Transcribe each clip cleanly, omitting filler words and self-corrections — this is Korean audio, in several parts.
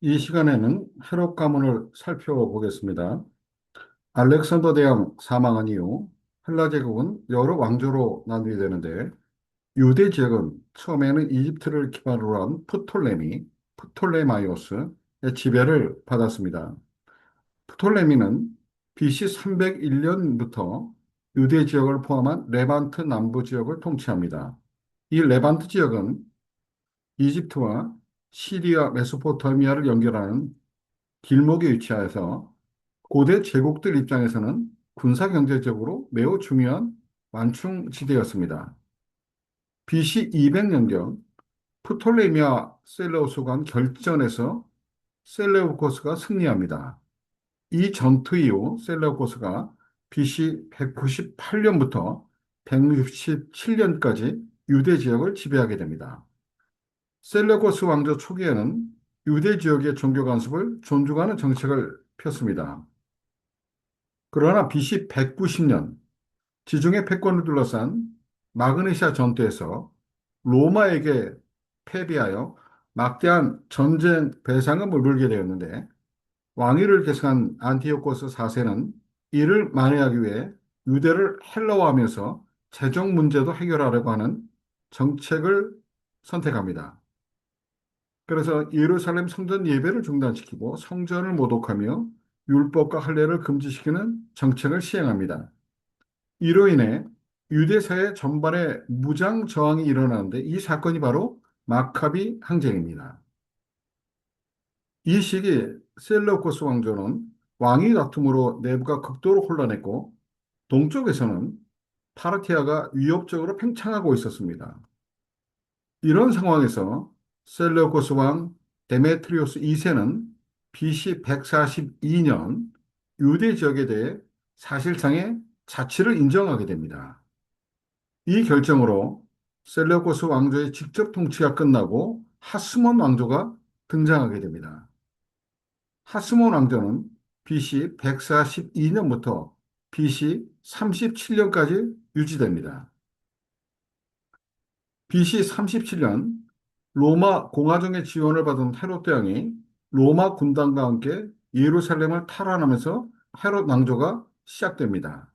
이 시간에는 헤롯 가문을 살펴보겠습니다. 알렉산더 대왕 사망한 이후 헬라 제국은 여러 왕조로 나누게 되는데 유대 지역은 처음에는 이집트를 기반으로 한 프톨레마이오스의 지배를 받았습니다. 프톨레미는 BC 301년부터 유대 지역을 포함한 레반트 남부 지역을 통치합니다. 이 레반트 지역은 이집트와 시리아, 메소포타미아를 연결하는 길목에 위치하여서 고대 제국들 입장에서는 군사 경제적으로 매우 중요한 완충지대였습니다. BC 200년경 프톨레미아 셀레우스 간 결전에서 셀레우코스가 승리합니다. 이 전투 이후 셀레우코스가 BC 198년부터 167년까지 유대 지역을 지배하게 됩니다. 셀레우코스 왕조 초기에는 유대 지역의 종교 관습을 존중하는 정책을 폈습니다. 그러나 BC 190년 지중해 패권을 둘러싼 마그네시아 전투에서 로마에게 패배하여 막대한 전쟁 배상금을 물게 되었는데 왕위를 계승한 안티오코스 4세는 이를 만회하기 위해 유대를 헬라화하면서 재정 문제도 해결하려고 하는 정책을 선택합니다. 그래서 예루살렘 성전 예배를 중단시키고 성전을 모독하며 율법과 할례를 금지시키는 정책을 시행합니다. 이로 인해 유대사회 전반에 무장 저항이 일어나는데 이 사건이 바로 마카비 항쟁입니다. 이 시기 셀레우코스 왕조는 왕위 다툼으로 내부가 극도로 혼란했고 동쪽에서는 파르티아가 위협적으로 팽창하고 있었습니다. 이런 상황에서 셀레우코스 왕 데메트리오스 2세는 BC 142년 유대 지역에 대해 사실상의 자치를 인정하게 됩니다. 이 결정으로 셀레우코스 왕조의 직접 통치가 끝나고 하스몬 왕조가 등장하게 됩니다. 하스몬 왕조는 BC 142년부터 BC 37년까지 유지됩니다. BC 37년 로마 공화정의 지원을 받은 헤롯 대왕이 로마 군단과 함께 예루살렘을 탈환하면서 헤롯 왕조가 시작됩니다.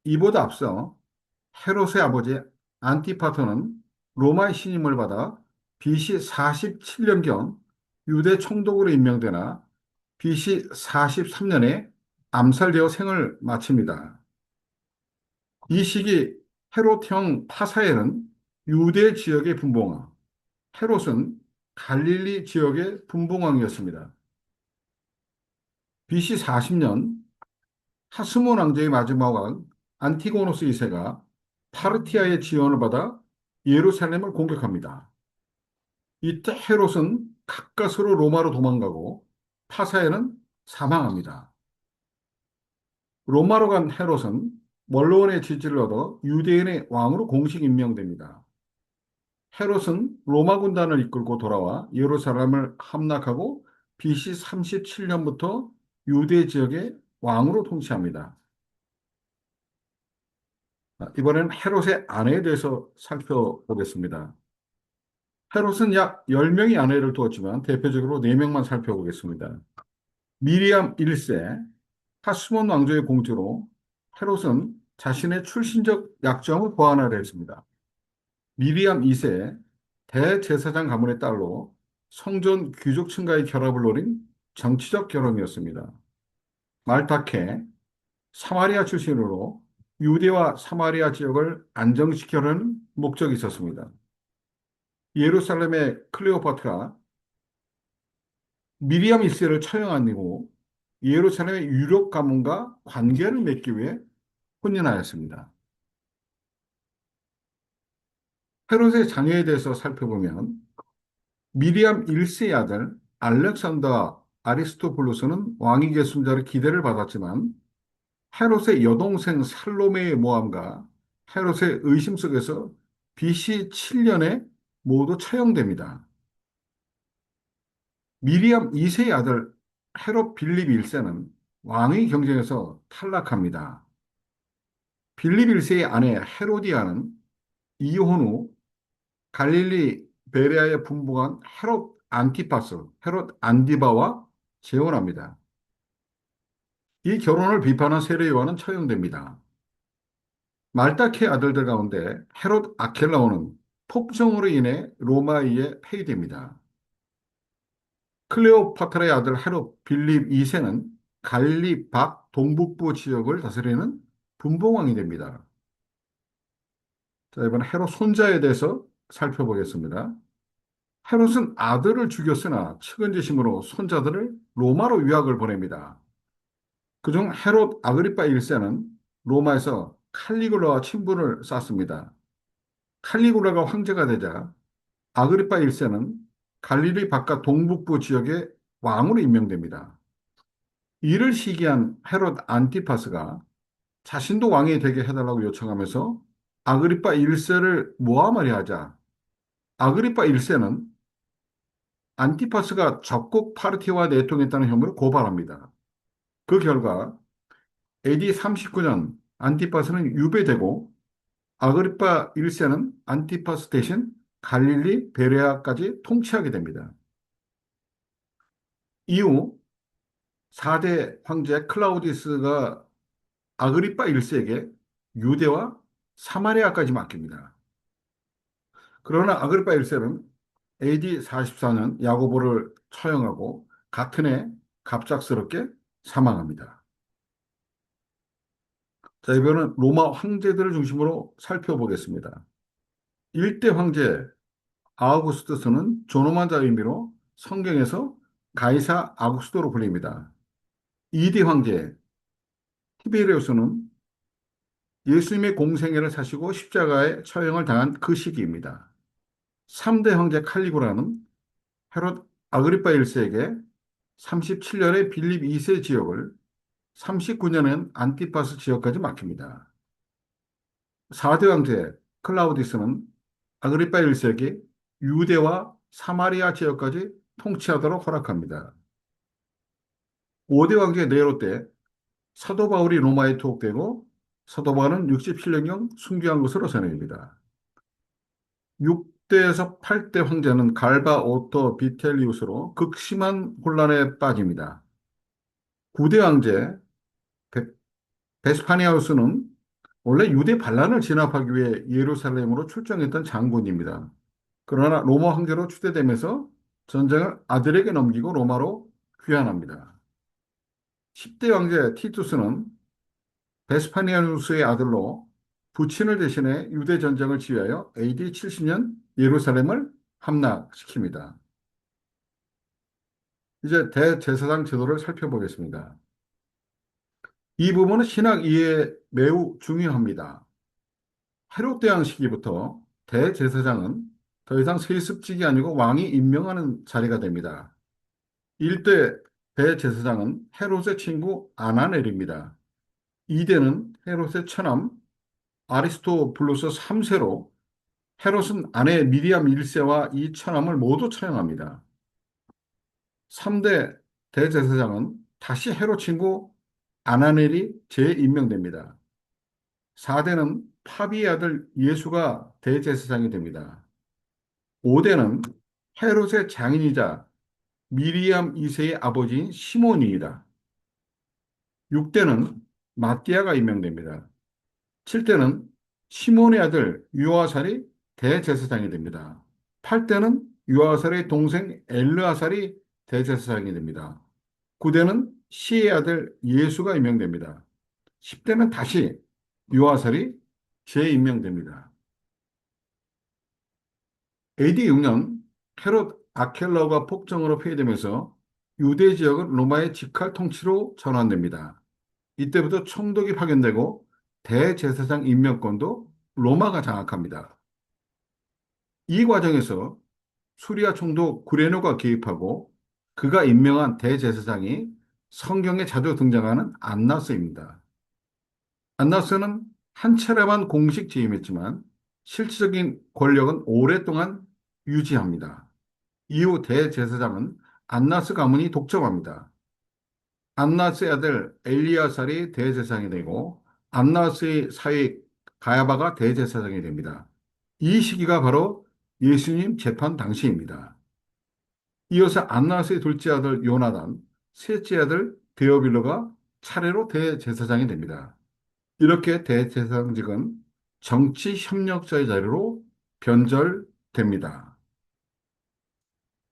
이보다 앞서 헤롯의 아버지 안티파터는 로마의 신임을 받아 BC 47년경 유대 총독으로 임명되나 BC 43년에 암살되어 생을 마칩니다. 이 시기 헤롯형 파사엘은 유대 지역의 분봉왕, 헤롯은 갈릴리 지역의 분봉왕이었습니다. BC 40년 하스몬 왕조의 마지막 왕 안티고노스 2세가 파르티아의 지원을 받아 예루살렘을 공격합니다. 이때 헤롯은 가까스로 로마로 도망가고 파사에는 사망합니다. 로마로 간 헤롯은 원로원의 지지를 얻어 유대인의 왕으로 공식 임명됩니다. 헤롯은 로마 군단을 이끌고 돌아와 예루살렘을 함락하고 BC 37년부터 유대 지역의 왕으로 통치합니다. 이번에는 헤롯의 아내에 대해서 살펴보겠습니다. 헤롯은 약 10명의 아내를 두었지만 대표적으로 4명만 살펴보겠습니다. 미리암 1세, 하스몬 왕조의 공주로 헤롯은 자신의 출신적 약점을 보완하려 했습니다. 미리암 2세, 대제사장 가문의 딸로 성전 귀족층과의 결합을 노린 정치적 결혼이었습니다. 말타케, 사마리아 출신으로 유대와 사마리아 지역을 안정시키려는 목적이 있었습니다. 예루살렘의 클레오파트라 미리암 1세를 처형한 이후 예루살렘의 유력 가문과 관계를 맺기 위해 혼인하였습니다. 헤롯의 자녀에 대해서 살펴보면 미리암 1세의 아들 알렉산더 아리스토블루스는 왕위 계승자의 기대를 받았지만 헤롯의 여동생 살로메의 모함과 헤롯의 의심 속에서 BC 7년에 모두 처형됩니다. 미리암 2세의 아들 헤롯 빌립 1세는 왕위 경쟁에서 탈락합니다. 빌립 1세의 아내 헤로디아는 이혼 후 갈릴리 베레아에 분봉한 헤롯 안티파스, 헤롯 안디바와 재혼합니다. 이 결혼을 비판한 세례요한은 처형됩니다. 말다키의 아들들 가운데 헤롯 아켈라오는 폭정으로 인해 로마에 폐위됩니다. 클레오파트라의 아들 헤롯 빌립 2세는 갈릴리 밖 동북부 지역을 다스리는 분봉왕이 됩니다. 자, 이번에 헤롯 손자에 대해서 살펴보겠습니다. 헤롯은 아들을 죽였으나 측은지심으로 손자들을 로마로 유학을 보냅니다. 그중 헤롯 아그리파 1세는 로마에서 칼리굴라와 친분을 쌓습니다. 칼리굴라가 황제가 되자 아그리파 1세는 갈릴리 바깥 동북부 지역의 왕으로 임명됩니다. 이를 시기한 헤롯 안티파스가 자신도 왕이 되게 해달라고 요청하면서 아그리파 1세를 모함하려 하자 아그리파 1세는 안티파스가 적국 파르티와 내통했다는 혐의로 고발합니다. 그 결과 AD 39년 안티파스는 유배되고 아그리파 1세는 안티파스 대신 갈릴리 베레아까지 통치하게 됩니다. 이후 4대 황제 클라우디스가 아그리파 1세에게 유대와 사마리아까지 맡깁니다. 그러나 아그리파 1세는 AD 44년 야고보를 처형하고 같은 해 갑작스럽게 사망합니다. 자, 이번은 로마 황제들을 중심으로 살펴보겠습니다. 1대 황제 아우구스투스는 존엄한 자의 의미로 성경에서 가이사 아구스도로 불립니다. 2대 황제 티베리우스는 예수님의 공생애를 사시고 십자가에 처형을 당한 그 시기입니다. 3대 황제 칼리구라는 헤롯 아그리파 1세에게 37년에 빌립 2세 지역을 39년엔 안티파스 지역까지 맡깁니다. 4대 황제 클라우디스는 아그리파 1세기 유대와 사마리아 지역까지 통치하도록 허락합니다. 5대 황제 네로 때 사도 바울이 로마에 투옥되고 사도 바울은 67년경 순교한 것으로 전해집니다. 6대에서 8대 황제는 갈바 오토 비텔리우스로 극심한 혼란에 빠집니다. 9대 황제 베스파니아우스는 원래 유대 반란을 진압하기 위해 예루살렘으로 출정했던 장군입니다. 그러나 로마 황제로 추대되면서 전쟁을 아들에게 넘기고 로마로 귀환합니다. 10대 황제 티투스는 베스파니아누스의 아들로 부친을 대신해 유대 전쟁을 지휘하여 AD 70년 예루살렘을 함락시킵니다. 이제 대제사장 제도를 살펴보겠습니다. 이 부분은 신학 이해에 매우 중요합니다. 헤롯 대왕 시기부터 대제사장은 더 이상 세습직이 아니고 왕이 임명하는 자리가 됩니다. 1대 대제사장은 헤롯의 친구 아나넬입니다. 2대는 헤롯의 처남 아리스토블루스 3세로 헤롯은 아내 미리암 1세와 이 처남을 모두 처형합니다. 3대 대제사장은 다시 헤롯 친구 아나넬이 재임명됩니다. 4대는 파비의 아들 예수가 대제사장이 됩니다. 5대는 헤롯의 장인이자 미리암 2세의 아버지인 시몬입니다. 6대는 마띠아가 임명됩니다. 7대는 시몬의 아들 유아살이 대제사장이 됩니다. 8대는 유아살의 동생 엘르아살이 대제사장이 됩니다. 9대는 시의 아들 예수가 임명됩니다. 10대는 다시 유아살이 재임명됩니다. AD 6년 헤롯 아켈라오가 폭정으로 폐위되면서 유대 지역은 로마의 직할 통치로 전환됩니다. 이때부터 총독이 파견되고 대제사장 임명권도 로마가 장악합니다. 이 과정에서 수리아 총독 구레노가 개입하고 그가 임명한 대제사장이 성경에 자주 등장하는 안나스입니다. 안나스는 한 차례만 공식 재임했지만 실질적인 권력은 오랫동안 유지합니다. 이후 대제사장은 안나스 가문이 독점합니다. 안나스의 아들 엘리야살이 대제사장이 되고 안나스의 사위 가야바가 대제사장이 됩니다. 이 시기가 바로 예수님 재판 당시입니다. 이어서 안나스의 둘째 아들 요나단, 셋째 아들 데오빌로가 차례로 대제사장이 됩니다. 이렇게 대제사장직은 정치 협력자의 자리로 변절됩니다.